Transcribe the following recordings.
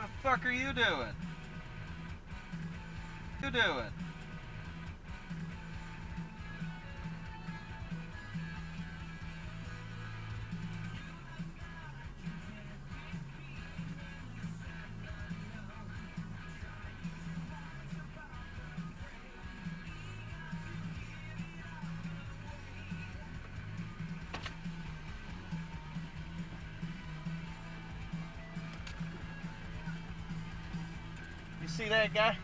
the fuck are you doing? You doing? You see that guy?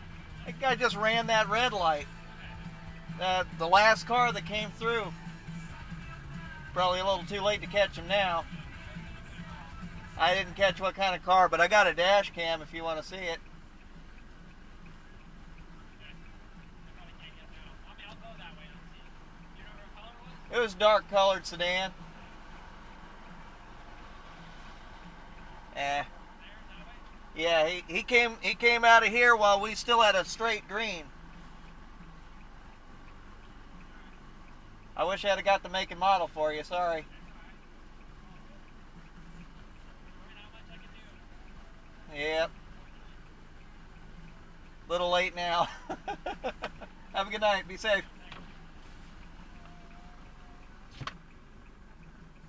That guy just ran that red light. The last car that came through. Probably a little too late to catch him now. I didn't catch what kind of car, but I got a dash cam if you want to see it. It was dark colored sedan. Yeah, he came out of here while we still had a straight green. I wish I had got the make and model for you, sorry. Yep. Little late now. Have a good night, be safe.